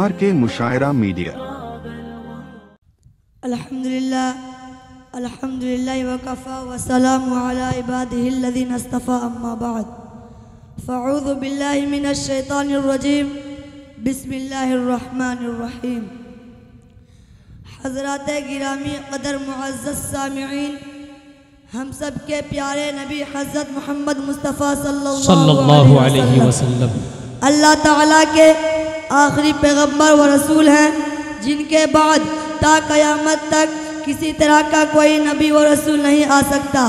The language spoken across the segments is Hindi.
RK मुशायरा media. अल्हम्दुलिल्लाह वकफ़ा वसलामु अला इबादिहिल्लज़ीना इस्तफ़ा अम्मा बाद फ़अऊज़ु बिल्लाहि मिनश शैतानिर रजीम बिस्मिल्लाहिर रहमानिर रहीम। हज़रात गिरामी क़दर मुअज़्ज़ज़ सामिईन, हम सब के प्यारे नबी हज़रत मोहम्मद मुस्तफ़ा सल्लल्लाहु अलैहि वसल्लम अल्लाह ताला के आखिरी पैगम्बर व रसूल हैं, जिनके बाद ता क़यामत तक किसी तरह का कोई नबी व रसूल नहीं आ सकता।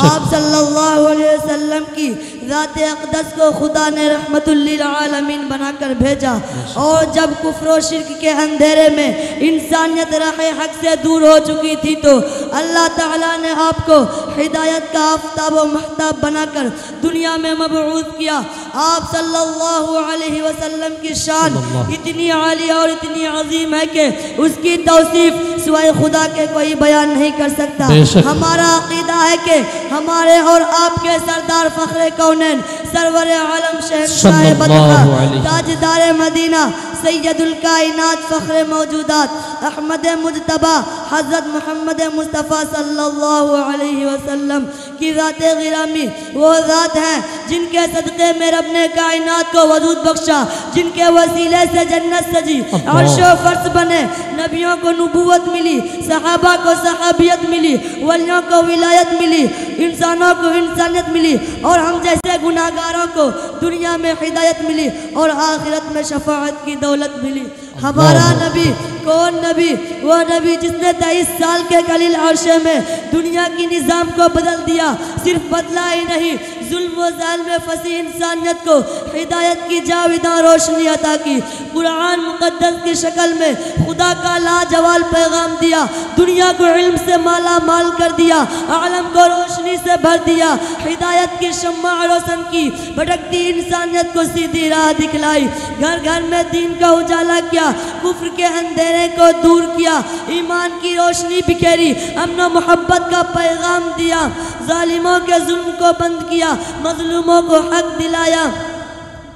आप सल्लल्लाहु अलैहि वसल्लम की ज़ात अक़दस को खुदा ने रहमतुल लिल आलमीन बनाकर भेजा, और जब कुफ्र व शिर्क के अंधेरे में इंसानियत राह हक से दूर हो चुकी थी, तो अल्लाह ताला ने आपको हिदायत का आफ़ताब व महताब बनाकर दुनिया में मबऊस किया। आप सल्लल्लाहु अलैहि वसल्लम की शान इतनी आली और इतनी अजीम है कि उसकी तौसीफ सिवाय खुदा के कोई बयान नहीं कर सकता। हमारा अकीदा है कि हमारे और आपके सरदार फ़ख्रे कौनैन सरवर आलम शहंशाह बदखा ताजदार मदीना सैयदुल कायनात फ़ख्रे मौजूदात अहमद मुजतबा हज़रत मोहम्मद मुस्तफ़ा सल्लल्लाहु अलैहि वसल्लम की ज़ात गिरामी वो ज़ात हैं जिनके सदक़े में रब ने कायनात को वजूद बख्शा, जिनके वसीले से जन्नत सजी, अर्श व फर्श बने, नबियों को नबूवत मिली, सहाबा को सहाबियत मिली, वलियों को विलायत मिली, इंसानों को इंसानियत मिली, और हम जैसे गुनाहगारों को दुनिया में हिदायत मिली और आखिरत में शफाअत की दौलत मिली। हमारा नबी कौन नबी? वो नबी जिसने 23 साल के कलील अरशे में दुनिया की निज़ाम को बदल दिया। सिर्फ बदला ही नहीं, जुल्म व ज़ाल में फंसी इंसानियत को हिदायत की जाविदा रोशनी अता की। कुरान मुक़द्दस की शक्ल में खुदा का लाजवाब पैगाम दिया, दुनिया को इल्म से माला माल कर दिया, आलम को रोशनी से भर दिया, हिदायत की शम्मा रोशन की, भटकती इंसानियत को सीधी राह दिखलाई, घर घर में दीन का उजाला किया, कुफ्र के अंधेरे को दूर किया, ईमान की रोशनी बिखेरी, अमन व मोहब्बत का पैगाम दिया, जालिमों के जुल्म को बंद किया, मजलूमों को हक दिलाया,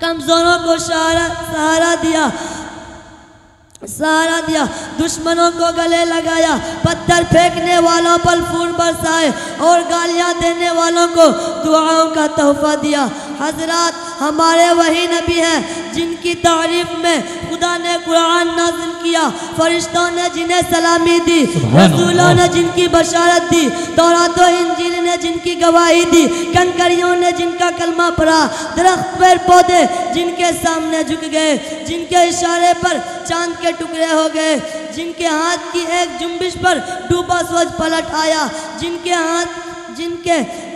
कमजोरों को सहारा दिया, दुश्मनों को गले लगाया, पत्थर फेंकने वालों पर फूल बरसाए और गालियां देने वालों को दुआओं का तोहफा दिया। हजरात, हमारे वही नबी हैं जिनकी तारीफ में खुदा ने कुरान नाज़िल किया, फरिश्तों ने जिन्हें सलामी दी, रसूलों ने जिनकी बशारत दी, तौरात व इंजील ने जिनकी गवाही दी, कंकरियों ने जिनका कलमा पढ़ा, दरख्त पेड़ पौधे जिनके सामने झुक गए, जिनके इशारे पर चांद के टुकड़े हो गए, जिनके हाथ की एक जुम्बिश पर डूबा सूरज पलट आया, जिनके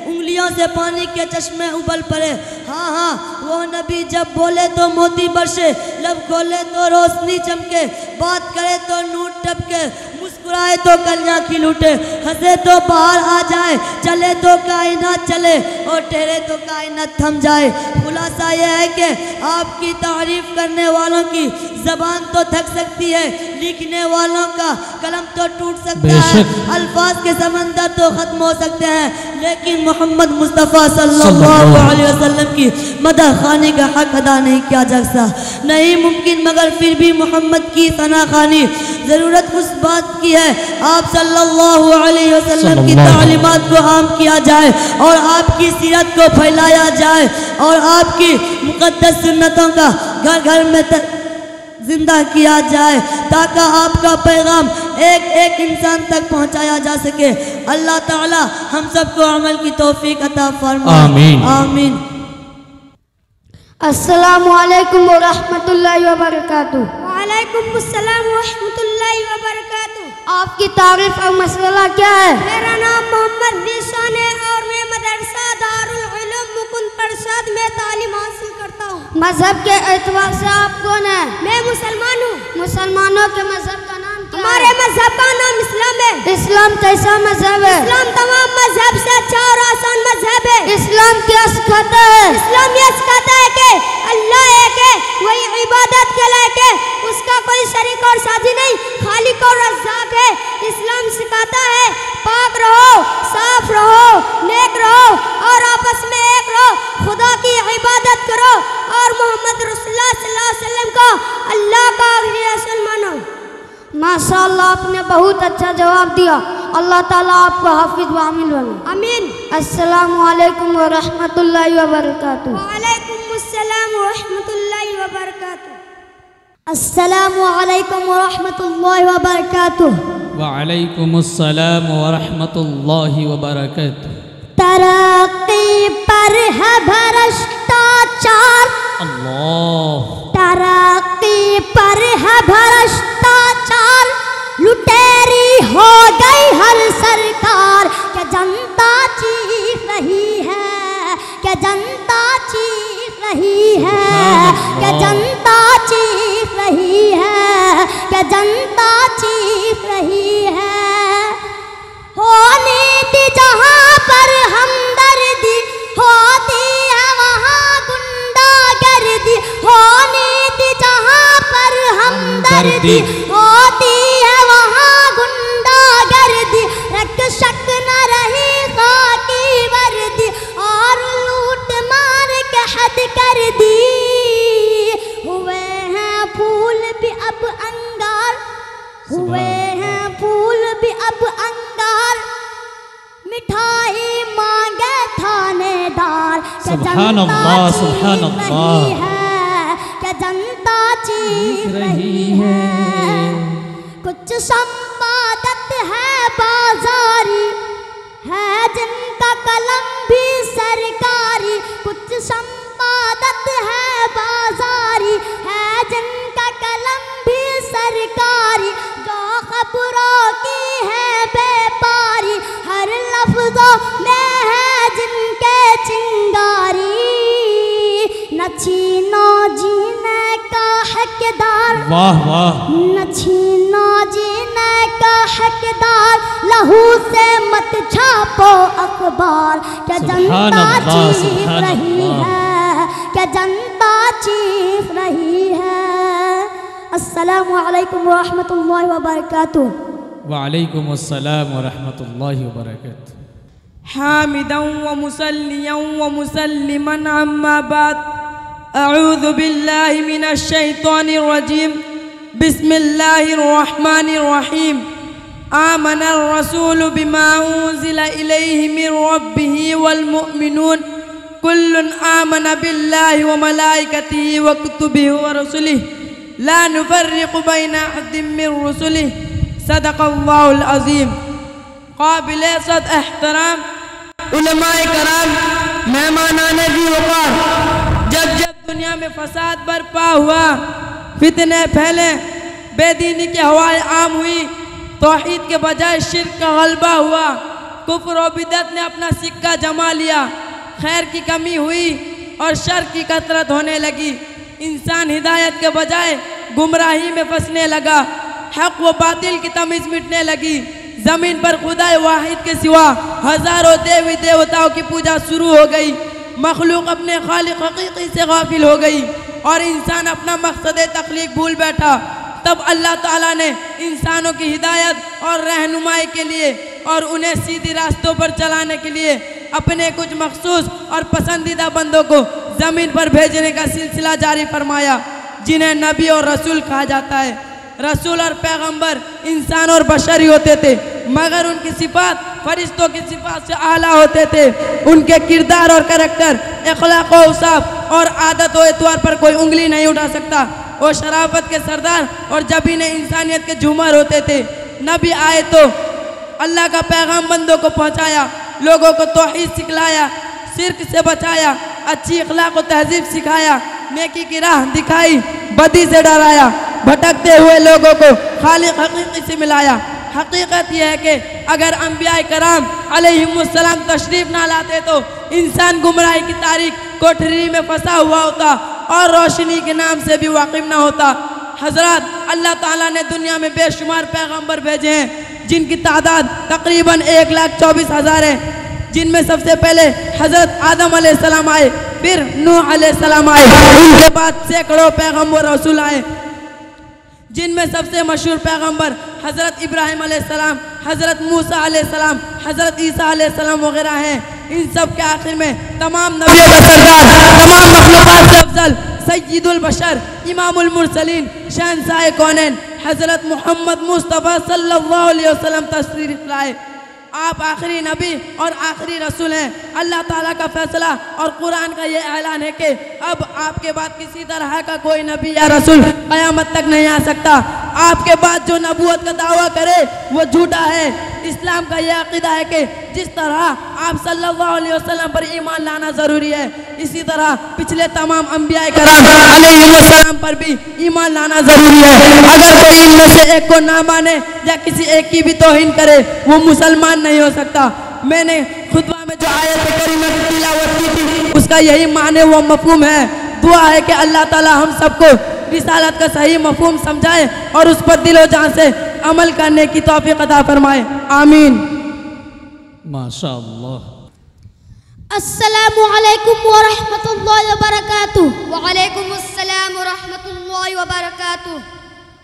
उंगलियों से पानी के चश्मे उबल पड़े। हाँ, वो नबी जब बोले तो मोती बरसे, लब खोले तो रोशनी चमके, बात करे तो नूर टपके, मुस्कुराए तो कलियां खिल उठे, हंसे तो बाहर आ जाए, चले तो कायनात चले और ठहरे तो कायनात थम जाए। खुलासा यह है कि आपकी तारीफ करने वालों की जबान तो थक सकती है, लिखने वालों का कलम तो टूट सकता है, अल्फाज के समंदर तो खत्म हो सकते हैं, लेकिन मोहम्मद मुस्तफ़ा सल्लल्लाहु अलैहि वसल्लम की मदह खानी का हक अदा नहीं किया जा सकता, नहीं मुमकिन। मगर फिर भी मोहम्मद की सना खानी ज़रूरत उस बात की है, आप सल्लल्लाहु अलैहि वसल्लम की तालीमात को आम किया जाए और आपकी सीरत को फैलाया जाए और आपकी मुक़द्दस सुन्नतों का घर घर में जिंदा किया जाए, ताकि आपका पैगाम एक एक इंसान तक पहुंचाया जा सके। अल्लाह ताला हम सबको अमल की तौफीक अता फरमाए, आमीन आमीन। अस्सलामु अलैकुम व रहमतुल्लाहि व बरकातुहू। वालेकुम अस्सलाम व रहमतुल्लाहि व बरकातुहू। आपकी तारीफ और मसला क्या है? मेरा नाम मोहम्मद ज़ीशान है और मैं मदरसा दारुल उलूम मुकुंद प्रसाद में तालीम हासिल करता हूँ। मजहब के एतबार से आप कौन है? मैं मुसलमान हूँ। मुसलमानों के मजहब का नाम क्या है? हमारे मजहब का नाम इस्लाम है। इस्लाम कैसा मजहब है? इस्लाम तमाम मजहब से अच्छा और आसान मजहब है। इस्लाम क्या सिखाता है? इस्लाम यह सिखाता है कि अल्लाह एक है, वही इबादत के लायक है, उसका कोई शरीक और साथी नहीं, खालिक और रज़्ज़ाक़ है। इस्लाम सिखाता है पाक रहो, साफ रहो, नेक रहो और आपस में एक माशाअल्लाह आपने बहुत अच्छा जवाब दिया। अल्लाह ताला आपको हाफिज व आमीन बनाए। आमीन। अस्सलामु अलैकुम व रहमतुल्लाहि व बरकातुहू। व अलैकुम अस्सलाम व रहमतुल्लाहि व बरकातुहू। अस्सलामु अलैकुम व रहमतुल्लाहि व बरकातुहू। व अलैकुम अस्सलाम व रहमतुल्लाहि व बरकातुहू। तरक्की पर है भ्रष्टाचार, अल्लाह। तरक्की पर है भ्रष्टाचार, लुटेरी हो गई हर सरकार। क्या जनता चीख रही है, क्या जनता चीख रही है, क्या जनता चीख रही है, क्या जनता चीख रही है। हो नीति जहाँ पर हमदर्दी, होती है वहाँ गुंडागर्दी। हो नीति जहाँ पर हमदर्दी, होती है वहाँ गुंडागर्दी। रक्षक न रही खाकी वर्दी, और लूट मार के हद कर दी। हुए हैं फूल भी अब अंगार, हुए हैं फूल भी अब अंगार। मिठाई मांगे थानेदार। सुभान अल्लाह, सुभान अल्लाह। क्या जनता चीख रही है। कुछ संपादक है बाजारी, है जिनका कलम भी सरकारी। कुछ संपादक है बाजारी, है जिनका कलम भी सरकारी। जो खबरों की है व्यापारी, हर लफ्जों में है जिनके चिंगारी। न छीनो जीने का हकदार, वाह वाह। न छीनो जीने का हकदार। लहू से मत छापो अखबार। क्या जनता चीख रही है, क्या जनता चीख रही है। अस्सलामु अलैकुम व रहमतुल्लाहि व बरकातुहू। व अलैकुम अस्सलाम व रहमतुल्लाहि व बरकातुहू। हामिदन व मुसल्लियन व मुसल्लिमन अम्मा बाद। अऊज़ु बिल्लाहि मिनश शैतानिर रजीम। बिस्मिल्लाहिर रहमानिर रहीम। आमनर रसूलु बिमा उन्ज़िला इलैहि मिर रब्बिहि वल मुअमिनून कुल्लुन आमन बिल्लाहि व मलाइकतिहि व कुतुबिहि व रुसुलिहि ला नुफ़र्रिक़ु बैना अहदिम मिर रुसुलिहि। सदक़ल्लाहुल अज़ीम। क़ाबिले सद एहतराम उलमाए कराम, मेहमानाने दी वक़ार। जब जब दुनिया में फसाद बरपा हुआ, फितने फैले, बेदीनी की हवाएं आम हुई, तौहीद के बजाय शिर्क का गलबा हुआ, कुफ्र और बिदअत ने अपना सिक्का जमा लिया, खैर की कमी हुई और शर की कसरत होने लगी। इंसान हिदायत के बजाय गुमराही में फंसने लगा, हक व बातिल की तमीज़ मिटने लगी। ज़मीन पर खुदा वाहिद के सिवा हज़ारों देवी देवताओं की पूजा शुरू हो गई। मखलूक अपने खालिक हकीकी से गाफिल हो गई और इंसान अपना मकसद तख्लीक भूल बैठा। तब अल्लाह ताला ने इंसानों की हिदायत और रहनुमाई के लिए और उन्हें सीधी रास्तों पर चलाने के लिए अपने कुछ मखसूस और पसंदीदा बंदों को ज़मीन पर भेजने का सिलसिला जारी फरमाया, जिन्हें नबी और रसूल कहा जाता है। रसूल और पैगंबर इंसान और बशर ही होते थे, मगर उनकी सिफात फरिश्तों की सिफात से आला होते थे। उनके किरदार और करैक्टर, अखलाक व औसाफ और आदत व एतवार पर कोई उंगली नहीं उठा सकता। वो शराफत के सरदार और जबीन इंसानियत के झूमर होते थे। नबी आए तो अल्लाह का पैगाम बंदों को पहुँचाया, लोगों को तौहीद सिखलाया, शिर्क से बचाया, अच्छी अखलाक व तहजीब सिखाया, नेकी की राह दिखाई, बदी से डराया, भटकते हुए लोगों को खालिक हकीकी से मिलाया। हकीकत यह है कि अगर अंबिया कराम अलैहिमुस्सलाम तशरीफ ना लाते तो इंसान गुमराही की तारीख कोठरी में फंसा हुआ होता और रोशनी के नाम से भी वाकिफ ना होता। हजरत, अल्लाह ताला ने दुनिया में बेशुमार पैगंबर भेजे हैं, जिनकी तादाद तकरीबन 1,24,000 है, जिनमें सबसे पहले हजरत आदम अलैहिस्सलाम आए, फिर नूह अलैहिस्सलाम आए, उनके बाद सैकड़ों पैगंबर रसूल आए, जिनमें सबसे मशहूर पैगंबर हज़रत इब्राहिम अलैहिस्सलाम, हज़रत मूसा अलैहिस्सलाम, हज़रत ईसा अलैहिस्सलाम वगैरह हैं। इन सब के आखिर में तमाम नबियों का सरदार, तमाम मखलूक़ात से अफजल, सय्यिदुल बशर, इमामुल मुरसलीन, शहंशाह कौनैन, हज़रत मोहम्मद मुस्तफ़ा सल्लल्लाहु अलैहि वसल्लम तशरीफ़ लाए। आप आखिरी नबी और आखिरी रसूल हैं। अल्लाह ताला का फैसला और कुरान का ये ऐलान है कि अब आपके बाद किसी तरह का कोई नबी या रसूल क़यामत तक नहीं आ सकता। आपके बाद जो नबूवत का दावा करे वो झूठा है। इस्लाम का ये अक़ीदा है कि जिस तरह आप सल्लल्लाहु अलैहि वसल्लम पर ईमान लाना ज़रूरी है, इसी तरह पिछले तमाम अंबिया कराम अलैहिस्सलाम पर भी ईमान लाना ज़रूरी है। अगर कोई इनमें से एक को ना माने या किसी एक की भी तौहीन करे वो मुसलमान नहीं हो सकता। मैंने खुतबा में जो आयत करीमा की तिलावत की थी उसका यही माने व मफ़हूम है। दुआ है कि अल्लाह ताला हम सबको रिसालत का सही मफ़हूम समझाए और उस पर दिलो जान से अमल करने की तौफीक अता फरमाए। आमीन। माशाअल्लाह। अस्सलामु अलैकुम व रहमतुल्लाहि व बरकातुहू। वालेकुम अस्सलाम व रहमतुल्लाहि व बरकातुहू।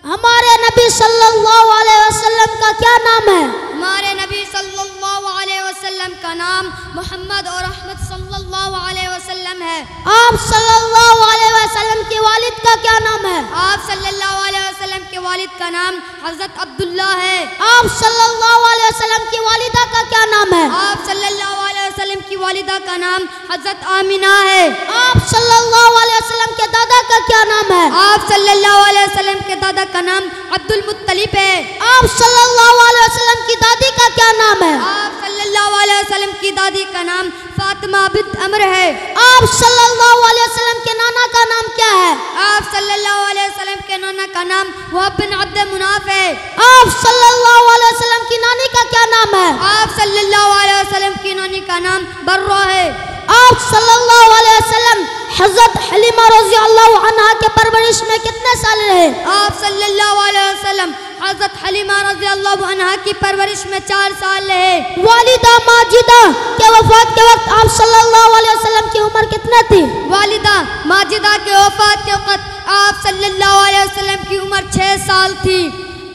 हमारे नबी सल्लल्लाहु अलैहि वसल्लम का क्या नाम है? हमारे नबी सल्लल्लाहु अलैहि वसल्लम का नाम मोहम्मद और अहमद सल्लल्लाहु अलैहि वसल्लम है। आप सल्लल्लाहु अलैहि वसल्लम के वालिद का क्या नाम है? आप सल्लल्लाहु अलैहि वसल्लम के वालिद का नाम हज़रत अब्दुल्ला है। आप सल्लल्लाहु अलैहि वसल्लम की वालिदा का क्या नाम है? आप सल्लल्लाहु अलैहि वसल्लम की वालिदा का नाम हज़रत आमिना है। आप सल्लल्लाहु अलैहि वसल्लम के दादा का क्या नाम है? आप सल्लल्लाहु अलैहि वसल्लम के दादा का नाम अब्दुल मुत्तलिब है। आप सल्लल्लाहु अलैहि वसल्लम की दादी का क्या नाम है? आप सल्लल्लाहु अलैहि वसल्लम की दादी का नाम फातिमा बिन्त अम्र है। आप सल्लल्लाहु अलैहि वसल्लम के नाना का नाम क्या है? आप सल्लल्लाहु अलैहि वसल्लम के नाना का नाम वहब बिन अब्द मुनाफ है। आप सल्लल्लाहु अलैहि वसल्लम की नानी का क्या नाम है? आप सल्लल्लाहु अलैहि वसल्लम की नानी का नाम बर्रा है। आप सल्लल्लाहु अलैहि वसल्लम हज़रत हलीमा रज़ी अल्लाहु अन्हा के परवरिश में कितने साल रहे? आप सल्लल्लाहु अलैहि वसल्लम हज़रत हलीमा रज़ी अल्लाहु अन्हा की परवरिश में 4 साल रहे। वालिदा माजिदा के वफात के वक्त आप सल्लल्लाहु अलैहि वसल्लम की उम्र कितने थी? वालिदा माजिदा के वफात के वक्त आप सल्लल्लाहु अलैहि वसल्लम की उम्र 6 साल थी।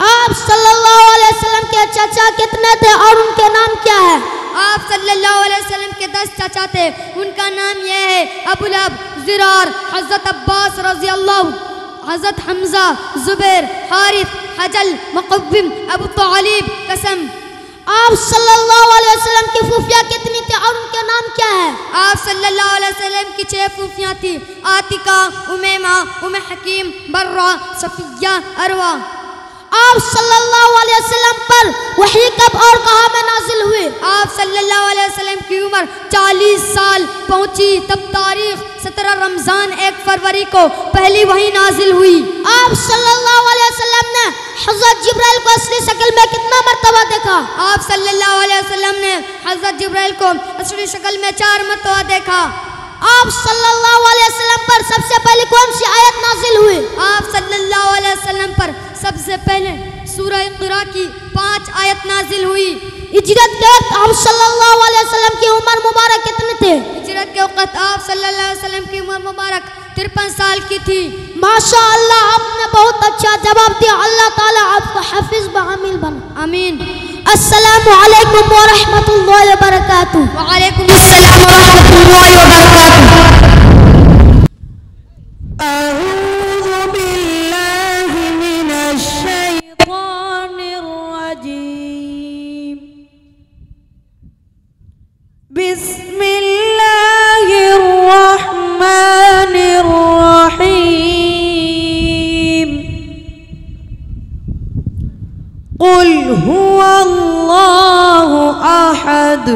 आप सल्लल्लाहु अलैहि वसल्लम के चाचा कितने थे और उनके नाम क्या है? आप सल्लल्लाहु अलैहि वसल्लम के 10 चाचा थे। उनका नाम यह है अबू लहब, ज़िरार, हज़रत अब्बास रज़ी अल्लाह, हज़रत हमज़ा, ज़ुबैर, हारिस, हजल, मुक़व्विम, अबू तालिब, कसम। आप सल्लल्लाहु अलैहि वसल्लम की फूफिया कितनी थी और उनके नाम क्या है? आप सल्लल्लाहु अलैहि वसल्लम की 6 फूफियाँ थी। आतिका, उमैमा, उम्मे हकीम, बर्रा, सफिया, अरवा। आप सल्लल्लाहु अलैहि वसल्लम पर वही कब और कहाँ में नाजिल हुई? आप सल्लल्लाहु अलैहि वसल्लम की उम्र 40 साल पहुंची तब तारीख 17 रमज़ान 1 फरवरी को पहली वही नाजिल हुई। आप सल्लल्लाहु अलैहि वसल्लम ने हज़रत जिब्राइल को असली शक्ल में कितना मर्तबा देखा? आप सल्लल्लाहु अलैहि वसल्लम ने हज़रत जिब्राइल को असली शक्ल में 4 मरतबा देखा। आप सल्लल्लाहु अलैहि वसल्लम पर सबसे पहले कौन सी आयत नाजिल हुई? आप सल्लल्लाहु अलैहि वसल्लम पर सबसे पहले सूरह क़ुरा की 5 आयत नाजिल हुई। हिजरत के वक्त आप सल्लल्लाहु अलैहि वसल्लम की उम्र मुबारक कितनी थी? हिजरत के वक्त आप सल्लल्लाहु अलैहि वसल्लम की उम्र मुबारक 53 साल की थी। माशाअल्लाह, आपने बहुत अच्छा जवाब दिया। अल्लाह ताला आपको हाफिज व आमिल बना। आमीन। अस्सलामु अलैकुम व रहमतुल्लाहि व बरकातुहू। वालेकुम अस्सलाम व रहमतुल्लाहि व बरकातुहू। अऊज़ु बिल्लाहि मिनश शैतानिर रजीम। बिस्मिल्लाहिर रहमानिर रहीम। क़ुल हुवल्लाहु अहद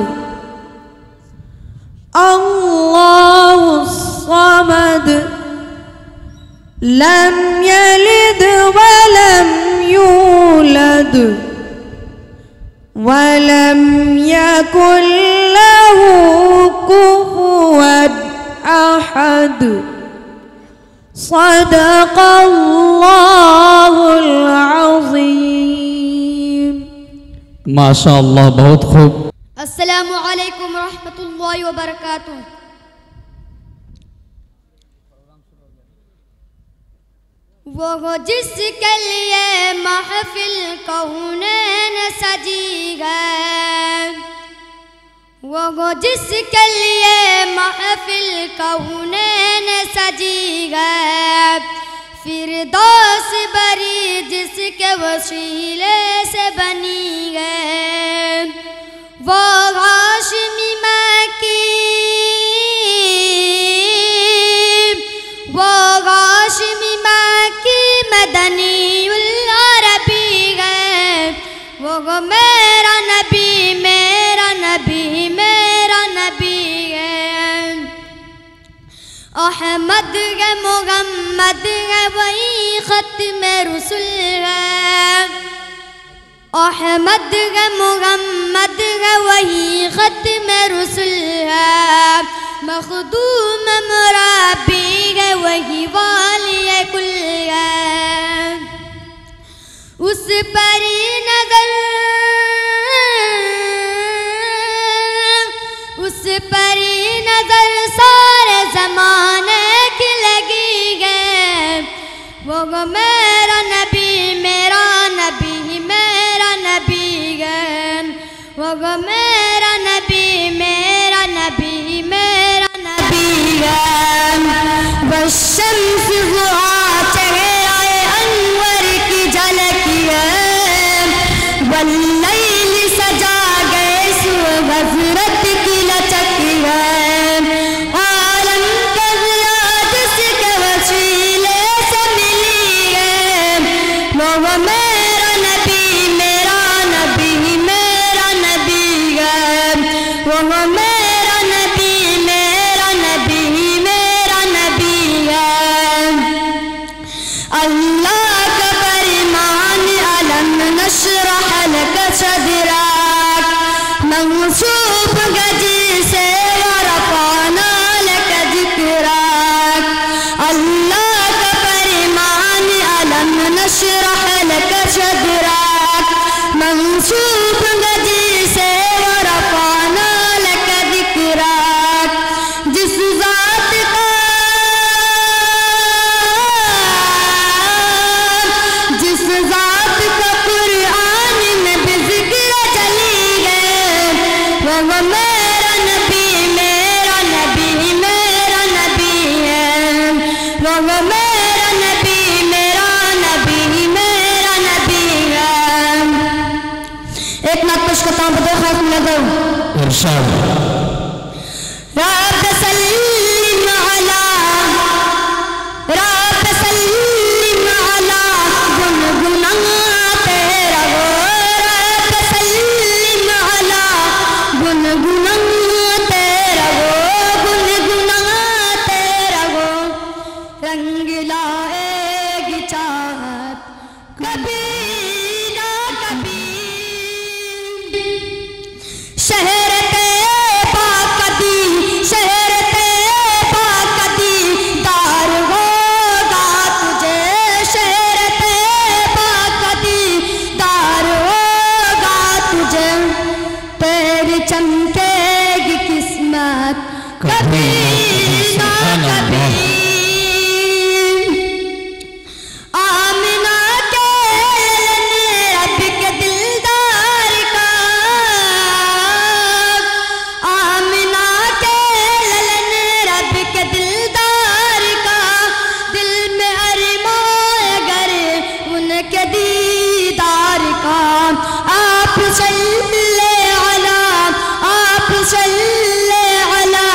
अल्लाहुस समद लम यलिद वलम यूलद वलम यकुल लहू कुफुवन अहद। सदक़ल्लाहुल अज़ीम। माशाअल्लाह, बहुत खूब। अस्सलामु अलैकुम रहमतुल्लाहि व बरकातुहू। वो हो जिसके लिए महफिल कौनैन सजी है, वो हो जिसके लिए महफिल कौनैन सजी है। फिरदौस बरी जिसके वसीले से बनी है, वो हाशमी माँ की, वो हाशमी माँ की मदनी उल अरबी है। वो मेरा नबी, मेरा नबी, मेरा नबी है। अहमद है, मुहम्मद है, वही खत्म रसूल है। अहमद है, मुहम्मद है, वही खत्म रसूल है। मखदूम मुराबी है, वही वाली कुल है। उस पर नजर, उस पर नजर सारे जमाने की लगी है। वो मेरा नबी, मेरा नबी, मेरा नबी है। वो मेरा नबी, मेरा नबी, मेरा नबी है। बशम्स हुआ चेहरे अनवर की झलकी है। वल्लैल सजा गए सुबह हज़रत की लचक है। आलम का ज़िया जिसके वसीले से मिली है। वो मेरा नबी, मेरा नबी, मेरा नबी है। वो मेरा नबी, मेरा नबी, मेरा नबी है। अल्लाह का फरमान अलम नशरह लक सदरक, मंसूब गजी से वरफ़अना लक ज़िक्रक। अल्लाह का फरमान अलम नशरह लक सदरक, मंसूब गजी से वरफ़अना लक ज़िक्रक। जिस ज़ात का, जिस ज़ात का कुरान में भी ज़िक्र चली है। वो मेरा नबी, मेरा नबी, मेरा नबी है। वो मेरा नबी, मेरा नबी, मेरा नबी है। एक नात पेश करता हूँ, बदो खास में दो इरशाद। रब सल्लिम अला, रब सल्लिम अला, गुनगुनाते रहो। रब सल्लिम अला, गुनगुनाते रहो, गुनगुनाते रहो। रंग लाएगी चाहत कभी ना कभी। शहर तैबा कदी, शहर तैबा कदी दार होगा तुझे। शहर तैबा कदी दार होगा तुझे। तेरी चमकेगी किस्मत कभी ना कभी। आमिना के रब के दिलदार का, आमिना के ललन रब के दिलदार का। दिल में अरमान अगर उनके दीदार का। आप सल्ले अला, आप सल्ले अला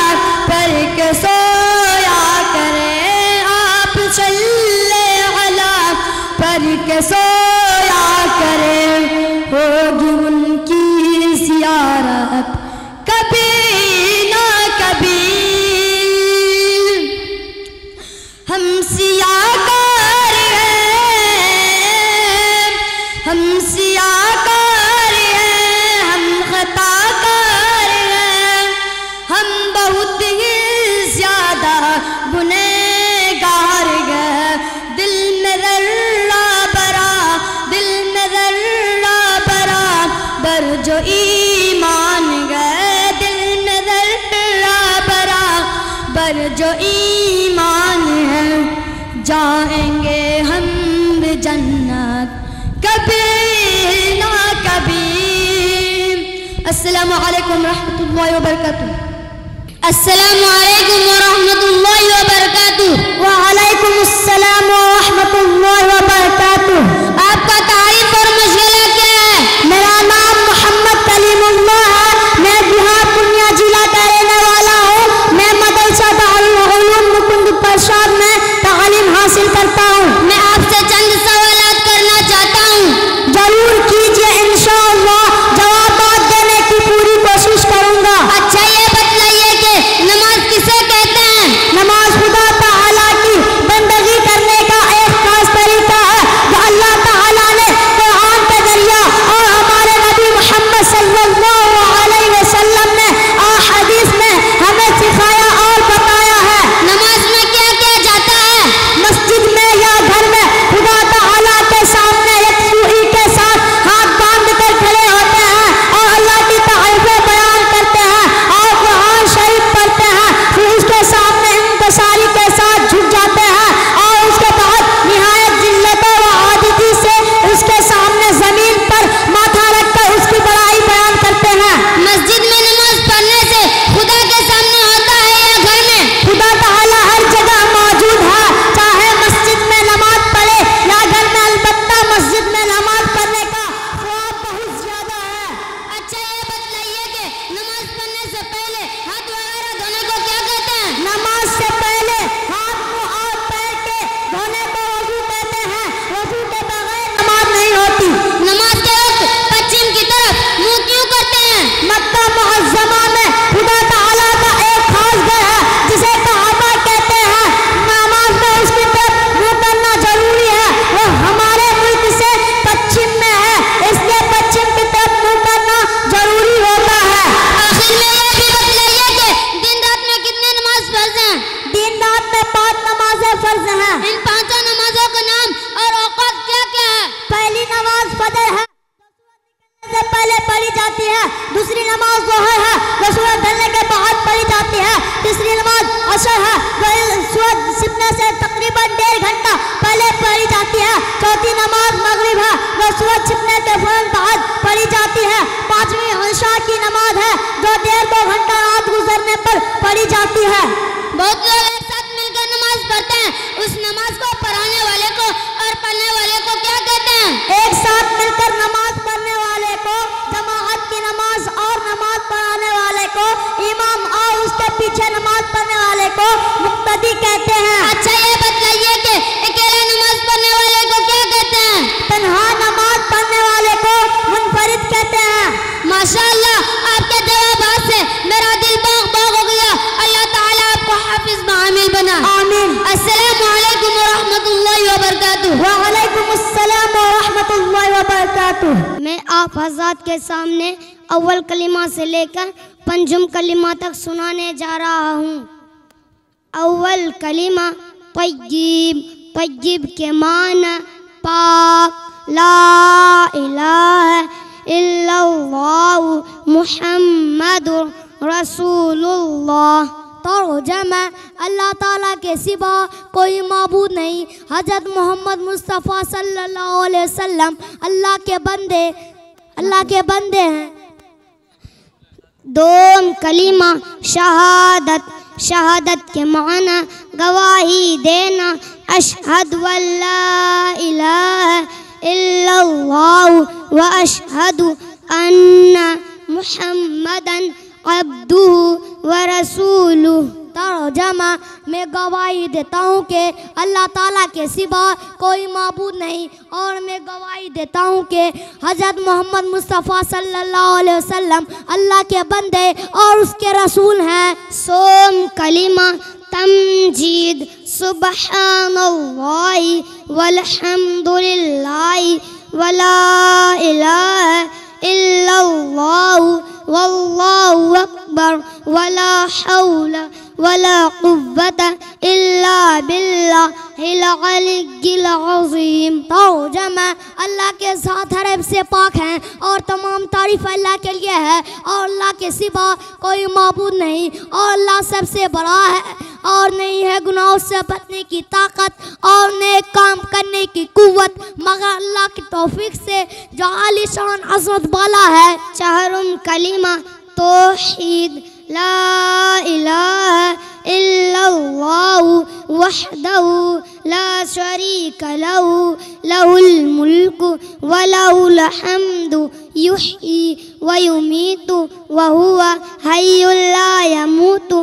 पर के सोया करें। आप सल्ले अला पर के सोया करें। होगी उनकी ज़ियारत कभी ना कभी। हम सियाकार हैं, हम सियाकार हैं, हम खताकार हैं। हम बहुत ही ज़्यादा गुनहगार हैं। दिल में ज़र्रा बरा, दिल में ज़र्रा बरा बर जो ईमान है। दिल में ज़र्रा बरा बर जो ईमान है। जाएंगे हम भी जन्नत कभी ना कभी। अस्सलामु अलैकुम रहमतुल्लाहि व बरकातुहू। अस्सलामु अलैकुम व रहमतुल्लाहि व बरकातुहू। व अलैकुम अस्सलाम व रहमतुल्लाहि फर्ज हैं। इन पांचों नमाजों का नाम और औकात क्या क्या है? पहली नमाज फजर है, से पहले पढ़ी जाती है। दूसरी नमाज ज़ोहर है, जो सूरज ढलने के बाद पढ़ी जाती है। तीसरी नमाज असर है, जो सूरज छिपने से तकरीबन 1.5 घंटा पहले पढ़ी जाती है। चौथी नमाज मगरिब है, जो सूरज छिपने के फौरन बाद पढ़ी जाती है। पांचवी इशा की नमाज है, जो 1.5-2 घंटा रात गुजरने पर पढ़ी जाती है। बहुत लोग एक साथ मिलकर नमाज पढ़ते हैं, उस नमाज को पढ़ाने वाले को और पढ़ने वाले को क्या कहते हैं? एक साथ मिलकर नमाज पढ़ने वाले को जमाअत की नमाज और नमाज पढ़ाने वाले को इमाम और उसके पीछे नमाज पढ़ने वाले को मुक्तदी कहते हैं। अच्छा ये बताइए कि अकेले नमाज पढ़ने वाले को क्या कहते हैं? तन्हा नमाज पढ़ने वाले को मुनफरिद कहते हैं। माशाअल्लाह, आपके जवाब से मेरा दिल बाग बाग हो गया। अल्लाह ताला आपको हाफिज मामिल बना। आमीन। अस्सलामु अलैकुम व रहमतुल्लाहि व बरकातुहू। व अलैकुम अस्सलाम व रहमतुल्लाहि व बरकातुहू। मैं आप हज़रात के सामने अव्वल कलिमा से लेकर पंजुम कलिमा तक सुनाने जा रहा हूँ। अव्वल कलिमा तय्यिब। तय्यिब के माना पाक, ला इलाहा इल्लल्लाहु मुहम्मदुर रसूलुल्लाह। तर्जुमा, अल्लाह ताला के सिवा कोई माबूद नहीं। हजरत मोहम्मद मुस्तफ़ा सल्लल्लाहु अलैहि वसल्लम अल्लाह के बंदे हैं। दोम कलिमा शहादत। शहादत के माना गवाही देना। अशहदु अल्ला इलाहा इल्लल्लाहु व अशहदु अन्ना मुहम्मदन अब्दुहु व रसूलुहु। तर्जुमा, मैं गवाही देता हूँ कि अल्लाह ताला के सिवा कोई माबूद नहीं, और मैं गवाही देता हूँ कि हजरत मोहम्मद मुस्तफ़ा सल्लल्लाहु अलैहि वसल्लम अल्लाह के बंदे और उसके रसूल हैं। सोम कलिमा तमजीद। सुबहानल्लाहि वल्हम्दुलिल्लाहि वला इलाहा इल्लल्लाहु वल्लाहु अकबर वला हौला वला कुव्वता इल्ला बिल्लाहिल अलिय्यिल अज़ीम। तर्जुमा, अल्लाह के साथ हर ऐब से पाक हैं और तमाम तारीफ अल्लाह के लिए है, और अल्लाह के सिवा कोई माबूद नहीं, और अल्लाह सबसे बड़ा है, और नहीं है गुनाहों से बचने की ताकत और नेक काम करने की कुव्वत मगर अल्लाह की तौफीक से, जो आलीशान अज़मत वाला है। चाहरुम कलिमा तौहीद। ला इलाहा इल्लल्लाहु वहदहु ला शरीका लहु लहुल मुल्कु व लहुल हम्दु युह्यी व युमीतु व हुवा हय्युल ला यमूतु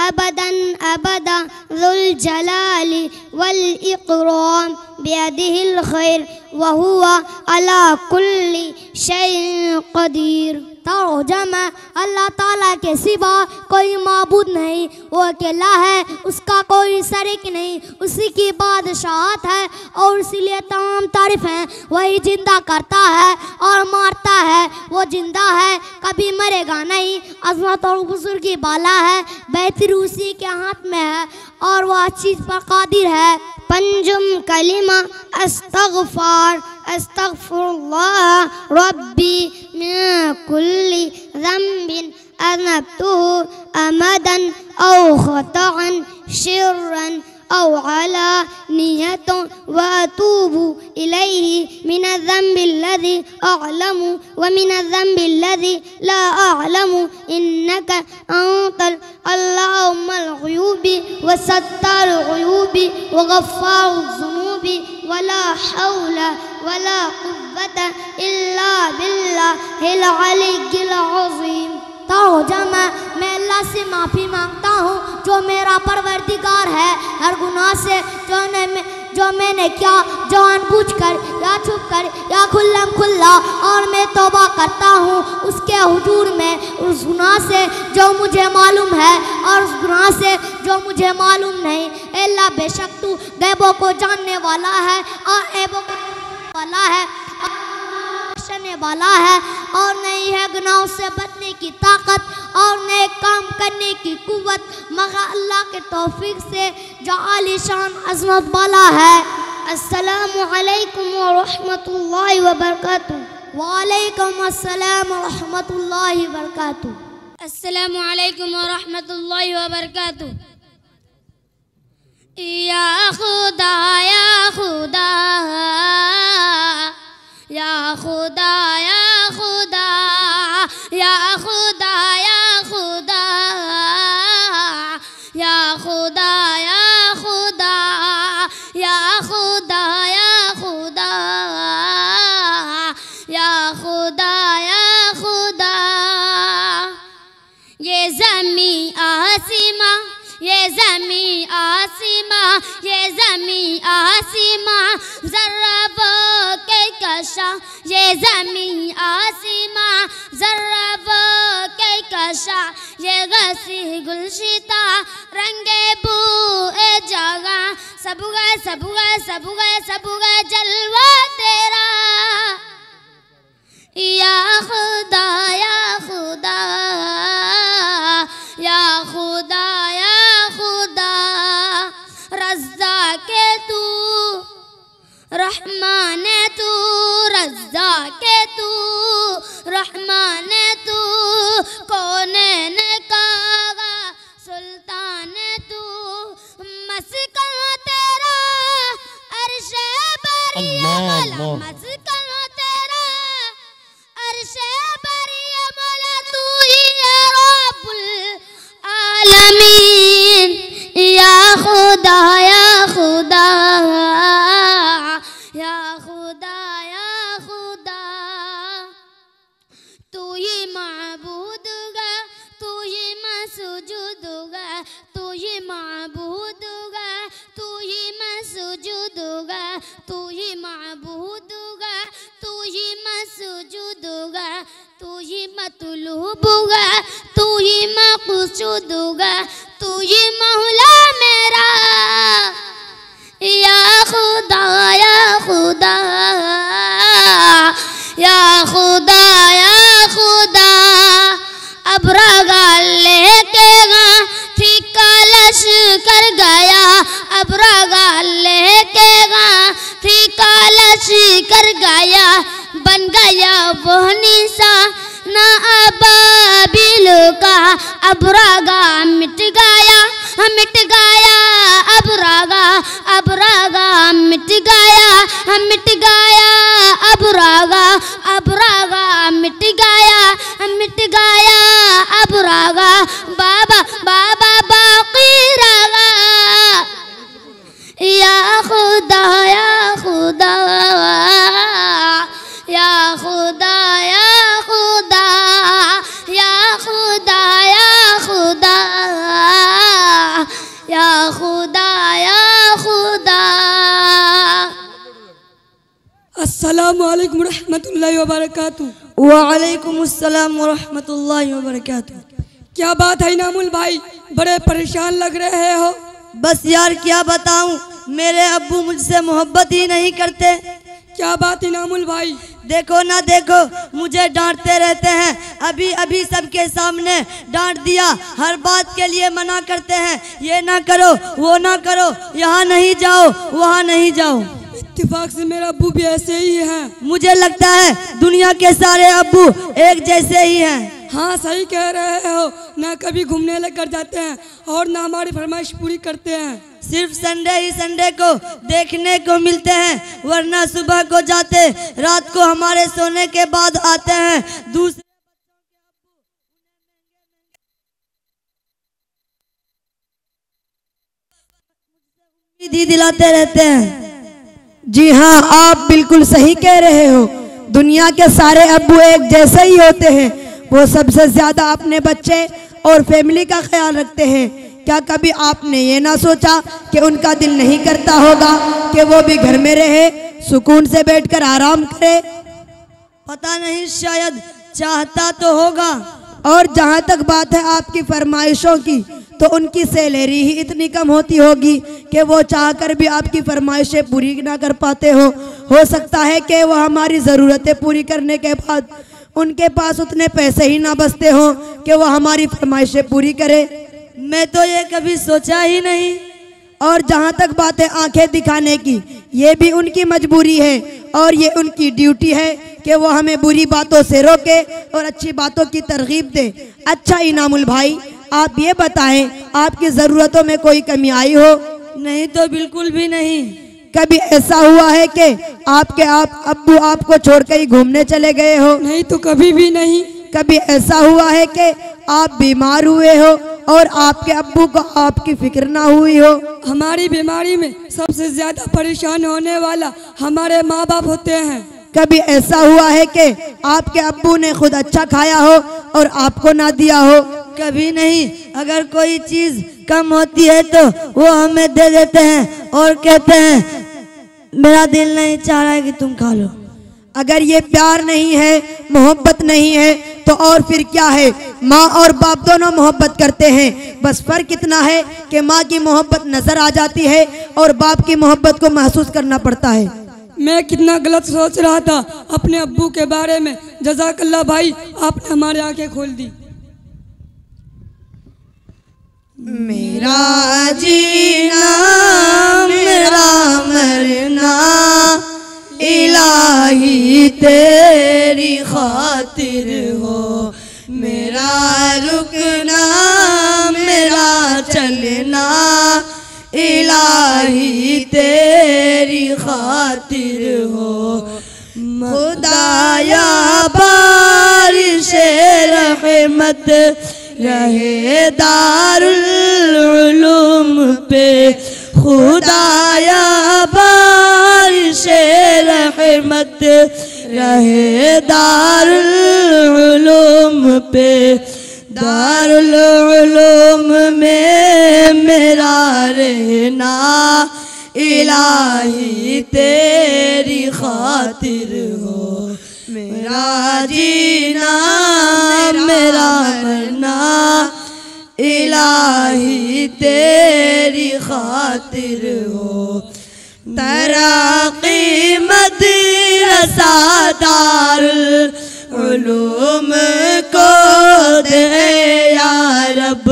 अबदन अबदा ज़ुल जलाली वल इकराम बियदिहिल खैर व हुवा अला कुल्ली शैइन कदीर। तर्जुमा, अल्लाह ताला के सिवा कोई माबूद नहीं, वो अकेला है, उसका कोई शरीक नहीं, उसी की बादशाहत है और इसीलिए तमाम तारीफ हैं। वही जिंदा करता है और मारता है, वो जिंदा है, कभी मरेगा नहीं, अज़मत और बुज़ुर्गी बाला है, बेहतरी उसी के हाथ में है और वह चीज़ पर कादिर है। पंजुम कलिमा अस्तग़फ़ार। अस्तग़फ़िरुल्लाह रब्बी मिन कुल्ली ज़ंबिन अज़नबतुहु अमदन औ ख़तअन शिर्रन औ अलानियतन व अतूबु इलैहि मिन ज़ंबिल्लज़ी अअलमु व मिन ज़ंबिल्लज़ी ला अअलमु इन्नका अंतल अल्लाहुम्मल ग़ुयूबि व सत्तारुल ग़ुयूबि व ग़फ़्फ़ारुज़ ज़ुनूबि वला हौला वला कुव्वता इल्ला बिल्लाहिल अलिय्यिल अज़ीम। तर्जुमा, मैं अल्लाह से माफ़ी मांगता हूँ जो मेरा परवरदिगार है हर गुनाह से जो मैंने किया, जानबूझकर या छुप कर या खुल्लम खुल्ला, और मैं तौबा करता हूँ उसके हुजूर में उस गुनाह से जो मुझे मालूम है और उस गुनाह से जो मुझे मालूम नहीं। अल्लाह बेशक तू गैबों को जानने वाला है और ऐबों को वाला है, वाला है और नहीं है गुनाहों से बचने की ताकत और नेक काम करने की कुव्वत मगर अल्लाह के तौफीक से जो आलीशान अज़मत वाला है। अस्सलामु अलैकुम व रहमतुल्लाहि व बरकातुहू। वालेकुम अस्सलाम व रहमतुल्लाहि व बरकातुहू। अस्सलामु अलैकुम व रहमतुल्लाहि व बरकातुहू। या खुदा या खुदा या खुदा या खुदा या खुदा या खुदा या खुदा या खुदा या खुदा या खुदा या खुदा या खुदा। ये ज़मी आसमां ये ज़मी आसमां ये ज़मी आसमां ज़र्रा वो के कशा ये ज़मी आसमां ज़र्रा वो के कशा ये गसी गुलशिता रंगे बू ए जगा सबुगा सबुगा सबुगा सबुगा जलवा तेरा। या खुदा या खुदा या खुदा या खुदा रज़्ज़ाक़ तू रहमान तू रज़्ज़ाक़ तू रहमान तू कौनैन का सुल्तान तू मस्कन तेरा अर्शे बरियम मस्कन तेरा अर्शे बरियम तू ही रब्बुल आलमीन। या खुदा या खुदा या खुदा या खुदा तू ही माबूद गा तू ही मसजूद गा तू ही माबूद गा तू ही मसजूद गा तू ही माबूद गा तू ही मसजूद गा तू ही मतलूब गा तू ही मक़सूद गा तू ही मौला मेरा। या खुदा या खुदा या खुदा या खुदा अबरागा लेके गा थी कलश कर गया अबरागा लेके गा थी कलश कर गया बन गया वो निशा ना अबाबिल का अबरागा मिट गया अबरागा अबरागा मिट गया अबरागा अबरागा मिट गया अबरागा बाबा बाबा बाकी रगा। या खुदा या खुदा या खुदा या खुदा या खुदा या खुदा या खुदा या खुदा। अस्सलामु अलैकुम रहमतुल्लाहि व बरकातुहू। वालेकुम अस्सलाम व रहमतुल्लाहि व बरकातुहू। क्या बात है इनामुल भाई, बड़े परेशान लग रहे हो? बस यार क्या बताऊं, मेरे अब्बू मुझसे मोहब्बत ही नहीं करते। क्या बात इनामुल भाई? देखो ना देखो मुझे डांटते रहते हैं, अभी अभी सबके सामने डांट दिया, हर बात के लिए मना करते हैं, ये ना करो वो ना करो, यहाँ नहीं जाओ वहाँ नहीं जाओ। इत्तेफाक से मेरा अब्बू भी ऐसे ही हैं। मुझे लगता है दुनिया के सारे अब्बू एक जैसे ही हैं। हाँ सही कह रहे हो, ना कभी घूमने लेकर जाते हैं और ना हमारी फरमाइश पूरी करते हैं। सिर्फ संडे ही संडे को देखने को मिलते हैं, वरना सुबह को जाते रात को हमारे सोने के बाद आते हैं। दूसरे दी दिलाते रहते हैं। जी हाँ, आप बिल्कुल सही कह रहे हो, दुनिया के सारे अब्बू एक जैसे ही होते हैं। वो सबसे ज्यादा अपने बच्चे और फैमिली का ख्याल रखते हैं। क्या कभी आपने ये ना सोचा कि उनका दिल नहीं करता होगा कि वो भी घर में रहे, सुकून से बैठकर आराम करे? पता नहीं, शायद चाहता तो होगा। और जहाँ तक बात है आपकी फरमाइशों की, तो उनकी सैलरी ही इतनी कम होती होगी कि वो चाहकर भी आपकी फरमाइशें पूरी ना कर पाते हो सकता है कि वो हमारी ज़रूरतें पूरी करने के बाद उनके पास उतने पैसे ही ना बचते हों कि वो हमारी फरमाइशें पूरी करे। मैं तो ये कभी सोचा ही नहीं। और जहाँ तक बात है आंखें दिखाने की, ये भी उनकी मजबूरी है और ये उनकी ड्यूटी है कि वो हमें बुरी बातों से रोके और अच्छी बातों की तरगीब दे। अच्छा इनामुल भाई, आप ये बताएं, आपकी ज़रूरतों में कोई कमी आई हो? नहीं तो बिल्कुल भी नहीं। कभी ऐसा हुआ है कि आपके अब्बू आपको छोड़कर ही घूमने चले गए हो? नहीं तो कभी भी नहीं। कभी ऐसा हुआ है कि आप बीमार हुए हो और आपके अब्बू को आपकी फिक्र ना हुई हो? हमारी बीमारी में सबसे ज्यादा परेशान होने वाला हमारे माँ बाप होते हैं। कभी ऐसा हुआ है कि आपके अब्बू ने खुद अच्छा खाया हो और आपको ना दिया हो? कभी नहीं। अगर कोई चीज कम होती है तो वो हमें दे देते हैं और कहते हैं मेरा दिल नहीं चाह रहा है कि तुम खा लो। अगर ये प्यार नहीं है, मोहब्बत नहीं है, तो और फिर क्या है? माँ और बाप दोनों मोहब्बत करते हैं, बस फर्क इतना है कि माँ की मोहब्बत नजर आ जाती है और बाप की मोहब्बत को महसूस करना पड़ता है। मैं कितना गलत सोच रहा था अपने अब्बू के बारे में। जज़ाकल्लाह भाई, आपने हमारी आंखें खोल दी। मेरा जीना मेरा मरना इलाही तेरी खातिर हो, मेरा रुकना मेरा चलना इलाही तेरी खातिर हो। खुदाया बारिश रहमत रहे दारुल उलूम पे, खुदाया बारिश रहमत रहे दारुल उलूम पे। दारुल उलूम में मेरा रहना इलाही तेरी खातिर हो, मेरा जीना मेरा मरना इलाही तेरी खातिर हो। तराक़ी मदरसा दारुल उलूम को दे या रब,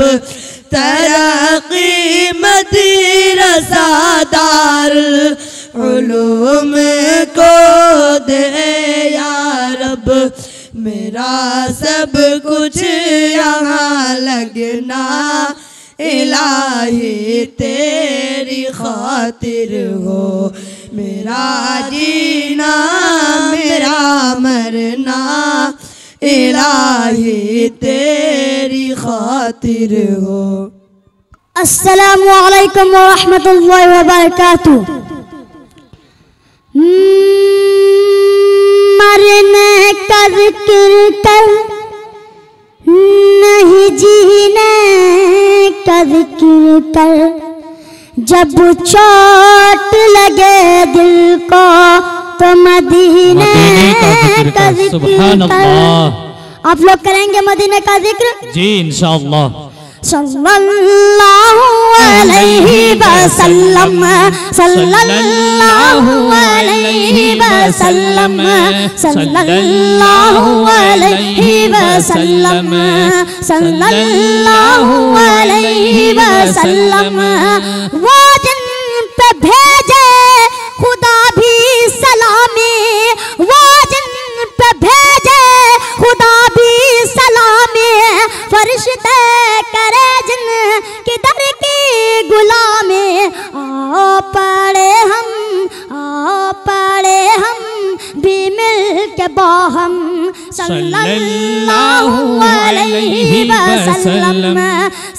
तराक़ी मदरसा दारुल उलूम को दे या रब। मेरा सब कुछ यहाँ लगना इलाही तेरी खातिर हो, मेरा जीना मेरा मरना इलाही तेरी खातिर हो। अस्सलामु अलैकुम व रहमतुल्लाहि व बरकातुहू। मरने का जिक्र कर, नहीं जीने का जिक्र कर, जब चोट लगे दिल को तो मदीने का जिक्र कर। आप लोग करेंगे मदीने का जिक्र? जी इंशाअल्लाह। सल्लल्लाहु अलैहि वसल्लम, सल्लल्लाहु अलैहि वसल्लम, सल्लल्लाहु अलैहि वसल्लम, सल्लल्लाहु अलैहि वसल्लम। वो जिन पे भेजे खुदा भी सलामी, वो जिन पे भेजे खुदा भी सलामी, फरिश्ते करे जिन की दर की गुलामी। आओ पढ़े हम भी मिल के बाहम, सल्लल्लाहु अलैहि वसल्लम,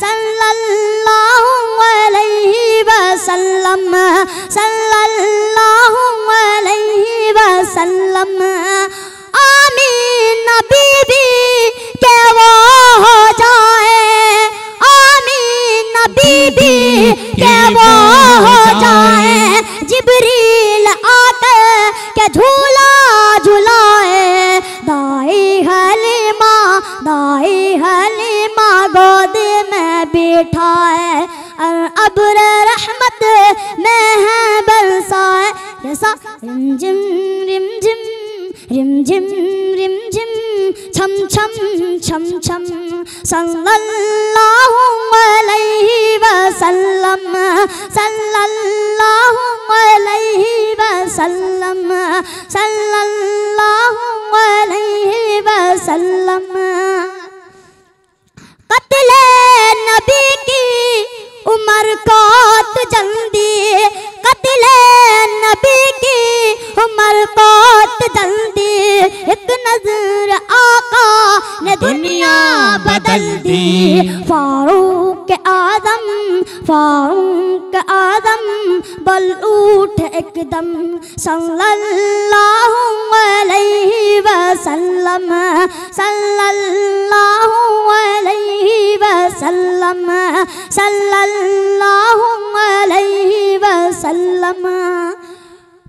सल्लल्लाहु अलैहि वसल्लम, सल्लल्लाहु अलैहि वसल्लम। आमीन बीबी के वो हो जाए, आमीन बीबी के वो हो जाए, जिब्रील आकर के झूला झुलाए। दाई हलीमा गोद में बिठाए, और अब्र रहमत में है बरसाए। जैसा रिमझिम रिमझिम रिमझिम रिमझिम छम छम छम छम सल्लल्लाहु अलैहि वसल्लम सल्लल्लाहु अलैहि वसल्लम सल्लल्लाहु अलैहि वसल्लम। कत्ले नबी की उम्र को तो जल्दी, कत्ले नबी की उम्र को तो जल्दी, एक नजर आका ने दुनिया बदल दी। फारूक आदम, फारूक आदम बल उठ एकदम सल्लल्लाहु अलैहि वसल्लम सल्लल्लाहु अलैहि वसल्लम सल्लल्लाहु अलैहि वसल्लम।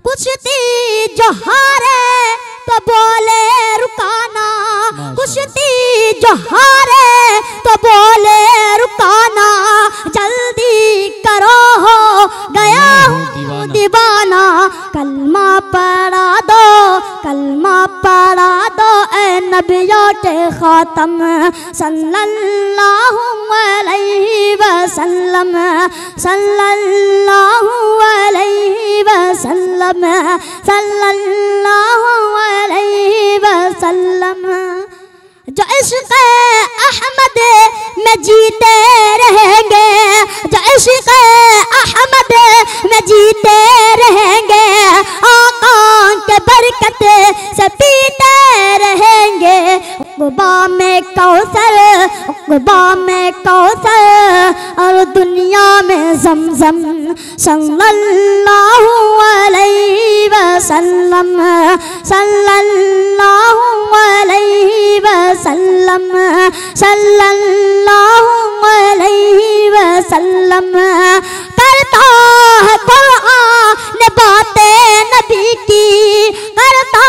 कुश्ती जोहारे तो बोले रुकाना, कुश्ती जोहारे तो बोले रुकाना, जल्दी करो हो गया हूँ दीवाना। कलमा पढ़ा दो, कलमा पढ़ा दो ए नबियों के खातम सल्लल्लाहु अलैहि वसल्लम सल्लल्लाहु अलैहि वसल्लम सल्लल्लाहु अलैहि वसल्लम। जो इश्क़ अहमद में जीते रहेंगे, जो इश्क़ अहमद में जीते रहेंगे, आका के बरकत से पीते रहेंगे। उक़बा में कौसर, उक़बा में कौसर और दुनिया में ज़मज़म सल्लल्लाहु अलैहि वसल्लम सल्लल्लाहु अलैहि वसल्लम सल्लल्लाहु अलैहि वसल्लम। करता है कुरान बातें नबी की, करता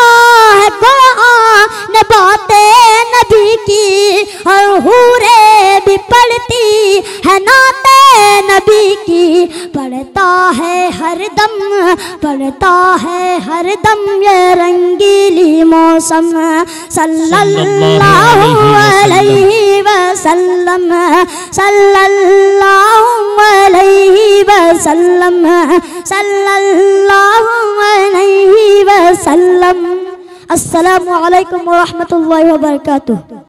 है कुरान बातें नबी की, और हूरे भी पढ़ती है नाते नबी की। पढ़ता है हरदम, पढ़ता है हरदम ये रंगीली मौसम सल्लल्लाहु अलैहि वसल्लम सल्लल्लाहु अलैहि वसल्लम सल्लल्लाहु अलैहि वसल्लम। अस्सलामु अलैकुम व रहमतुल्लाहि व बरकातुहू।